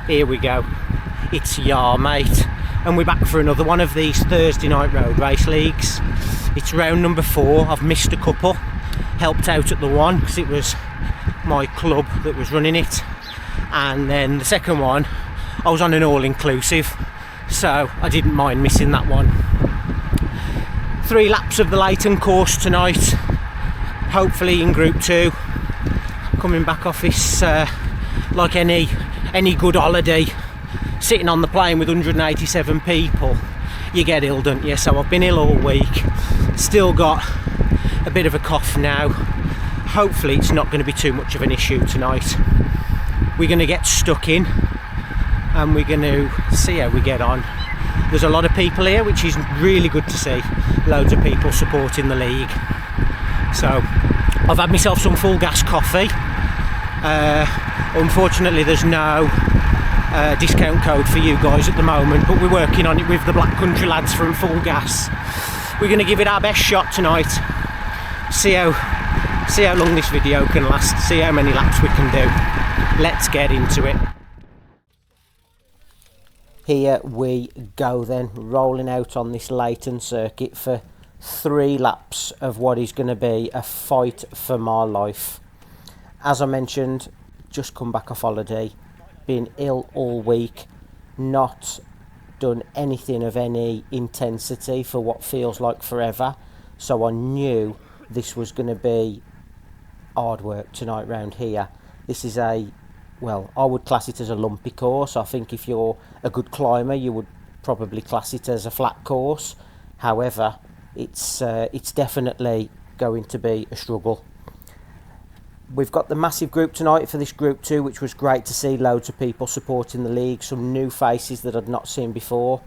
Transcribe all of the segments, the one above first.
Here we go. It's Yar, mate. And we're back for another one of these Thursday night road race leagues. It's round number 4. I've missed a couple. Helped out at the one because it was my club that was running it. And then the second one, I was on an all-inclusive, so I didn't mind missing that one. 3 laps of the Leighton course tonight. Hopefully in Group 2. Coming back off this like any good holiday, sitting on the plane with 187 people, you get ill, don't you? So I've been ill all week, still got a bit of a cough now. Hopefully it's not going to be too much of an issue tonight. We're going to get stuck in and we're going to see how we get on. There's a lot of people here, which is really good to see. Loads of people supporting the league. So I've had myself some full gas coffee. Unfortunately there's no discount code for you guys at the moment, but we're working on it with the Black Country lads from Full Gas. We're going to give it our best shot tonight. See how long this video can last, see how many laps we can do. Let's get into it. Here we go then, rolling out on this Leighton circuit for 3 laps of what is going to be a fight for my life. As I mentioned, just come back off holiday, been ill all week, not done anything of any intensity for what feels like forever, so I knew this was going to be hard work tonight round here. This is well, I would class it as a lumpy course. I think if you're a good climber you would probably class it as a flat course. However, it's definitely going to be a struggle. We've got the massive group tonight for this Group 2, which was great to see. Loads of people supporting the league, some new faces that I'd not seen before,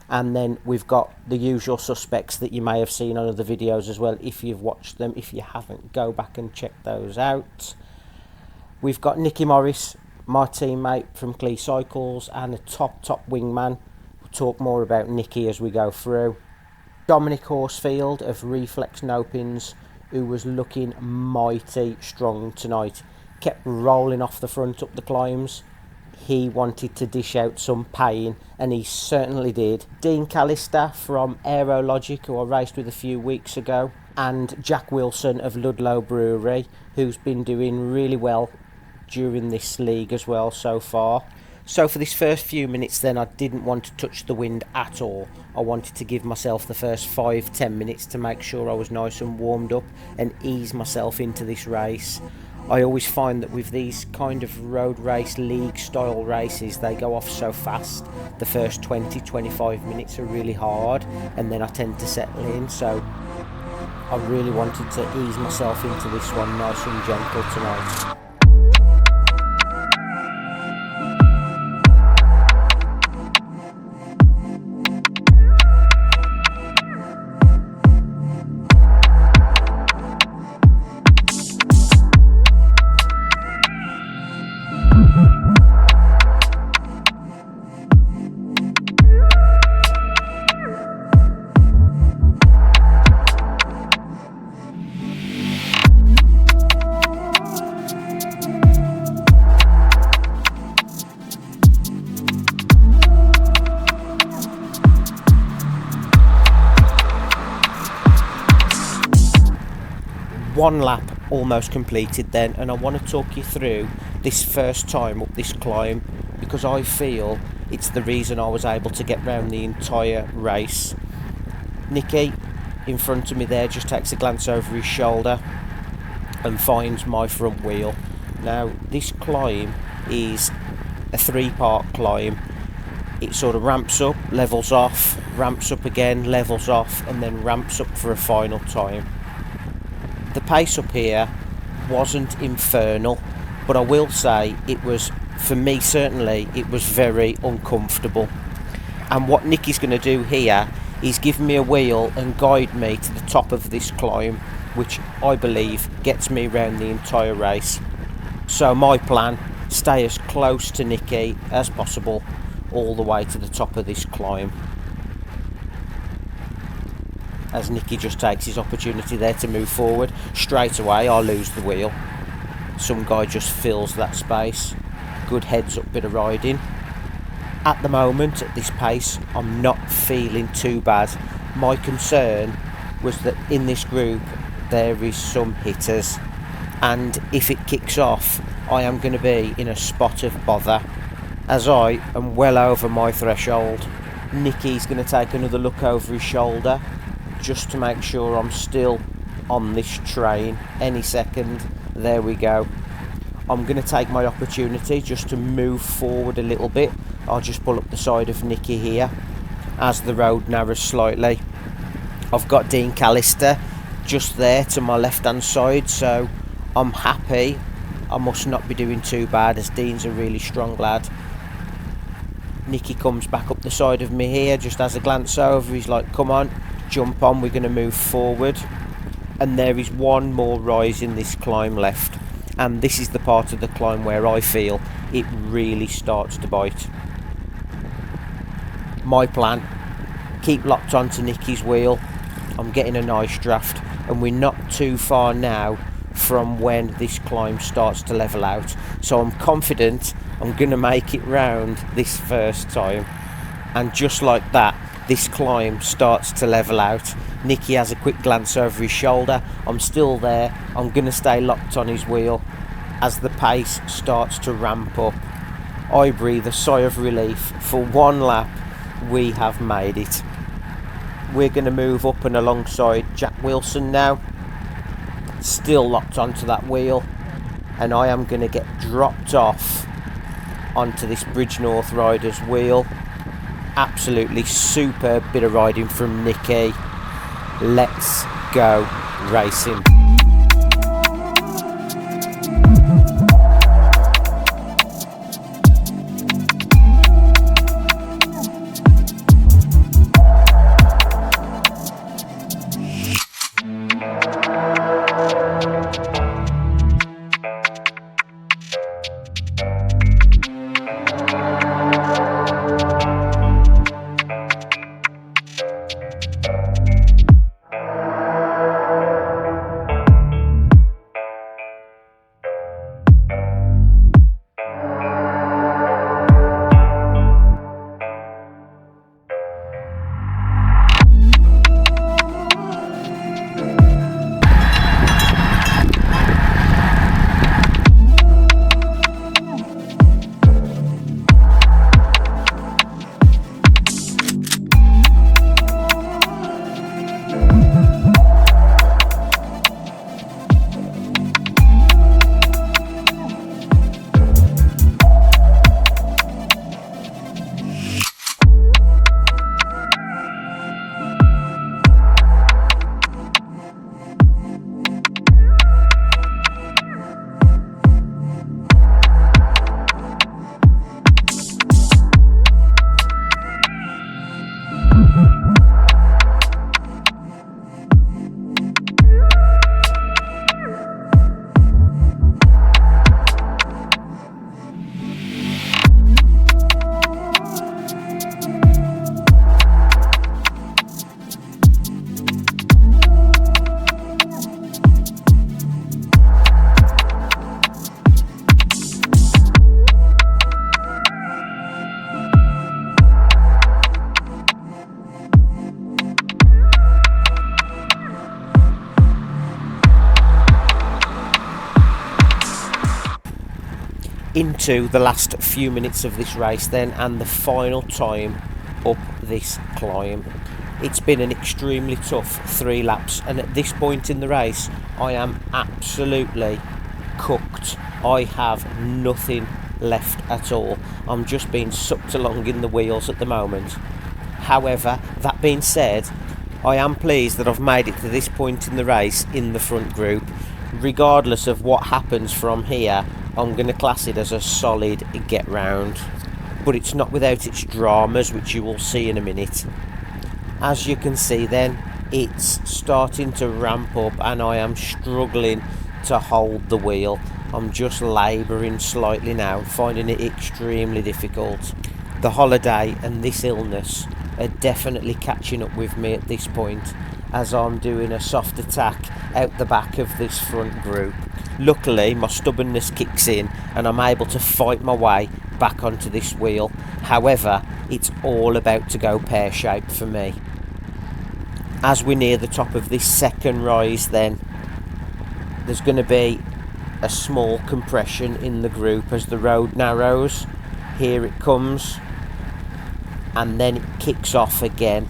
and then we've got the usual suspects that you may have seen on other videos as well if you've watched them. If you haven't, go back and check those out. We've got Nicky Morris, my teammate from Clee Cycles, and a top wingman. We'll talk more about Nicky as we go through. Dominic Horsfield of Reflex No-Pins, who was looking mighty strong tonight, kept rolling off the front up the climbs. He wanted to dish out some pain, and he certainly did. Dean Callister from Aerologic, who I raced with a few weeks ago, and Jack Wilson of Ludlow Brewery, who's been doing really well during this league as well so far. So for this first few minutes then, I didn't want to touch the wind at all. I wanted to give myself the first 5-10 minutes to make sure I was nice and warmed up and ease myself into this race. I always find that with these kind of road race league style races, they go off so fast. The first 20-25 minutes are really hard, and then I tend to settle in. So I really wanted to ease myself into this one nice and gentle tonight. One lap almost completed then, and I want to talk you through this first time up this climb because I feel it's the reason I was able to get round the entire race. Nicky in front of me there just takes a glance over his shoulder and finds my front wheel. Now this climb is a 3-part climb. It sort of ramps up, levels off, ramps up again, levels off, and then ramps up for a final time. The pace up here wasn't infernal, but I will say it was, for me certainly, it was very uncomfortable. And what Nicky's going to do here is give me a wheel and guide me to the top of this climb, which I believe gets me around the entire race. So my plan, stay as close to Nicky as possible all the way to the top of this climb. As Nicky just takes his opportunity there to move forward, straight away I lose the wheel. Some guy just fills that space. Good heads up bit of riding. At the moment, at this pace, I'm not feeling too bad. My concern was that in this group there is some hitters, and if it kicks off, I am going to be in a spot of bother, as I am well over my threshold. Nicky's going to take another look over his shoulder just to make sure I'm still on this train any second. There we go. I'm going to take my opportunity just to move forward a little bit. I'll just pull up the side of Nicky here as the road narrows slightly. I've got Dean Callister just there to my left hand side, so I'm happy. I must not be doing too bad, as Dean's a really strong lad. Nicky comes back up the side of me here, just has a glance over. He's like, come on, jump on, we're going to move forward. And there is one more rise in this climb left, and this is the part of the climb where I feel it really starts to bite. My plan, keep locked onto Nicky's wheel. I'm getting a nice draft, and we're not too far now from when this climb starts to level out, so I'm confident I'm going to make it round this first time. And just like that, this climb starts to level out. Nicky has a quick glance over his shoulder. I'm still there. I'm going to stay locked on his wheel. As the pace starts to ramp up, I breathe a sigh of relief. For one lap, we have made it. We're going to move up and alongside Jack Wilson now, still locked onto that wheel, and I am going to get dropped off onto this Bridge North Riders wheel. Absolutely superb bit of riding from Nicky. Let's go racing. Into the last few minutes of this race then, and the final time up this climb. It's been an extremely tough 3 laps, and at this point in the race I am absolutely cooked. I have nothing left at all. I'm just being sucked along in the wheels at the moment. However, that being said, I am pleased that I've made it to this point in the race in the front group. Regardless of what happens from here, I'm going to class it as a solid get round, but it's not without its dramas, which you will see in a minute. As you can see then, it's starting to ramp up and I am struggling to hold the wheel. I'm just labouring slightly now, finding it extremely difficult. The holiday and this illness are definitely catching up with me at this point, as I'm doing a soft attack out the back of this front group. Luckily, my stubbornness kicks in and I'm able to fight my way back onto this wheel. However, it's all about to go pear-shaped for me. As we near the top of this second rise then, there's going to be a small compression in the group as the road narrows. Here it comes, and then it kicks off again,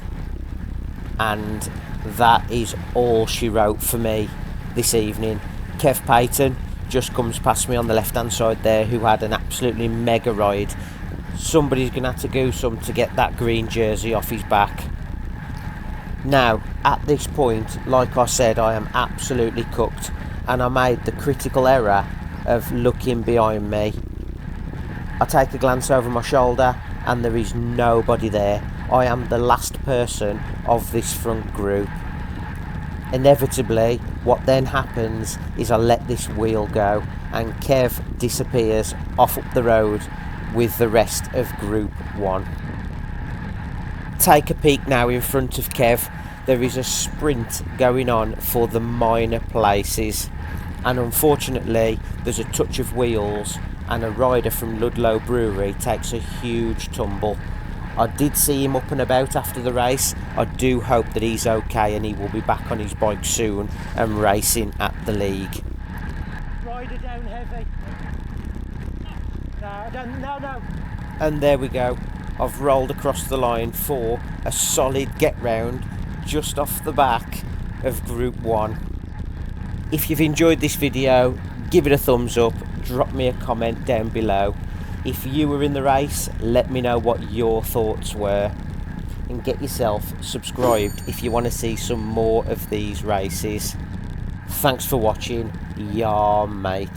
and that is all she wrote for me this evening. Kev Payton just comes past me on the left hand side there, who had an absolutely mega ride. Somebody's going to have to go some to get that green jersey off his back. Now at this point, like I said, I am absolutely cooked, and I made the critical error of looking behind me. I take a glance over my shoulder and there is nobody there. I am the last person of this front group. Inevitably, what then happens is I let this wheel go and Kev disappears off up the road with the rest of Group 1. Take a peek now in front of Kev. There is a sprint going on for the minor places, and unfortunately there's a touch of wheels and a rider from Ludlow Brewery takes a huge tumble. I did see him up and about after the race. I do hope that he's okay and he will be back on his bike soon and racing at the league. Rider down heavy. No. And there we go. I've rolled across the line for a solid get round just off the back of Group 1. If you've enjoyed this video, give it a thumbs up, drop me a comment down below. If you were in the race, let me know what your thoughts were, and get yourself subscribed if you want to see some more of these races. Thanks for watching, ya mate.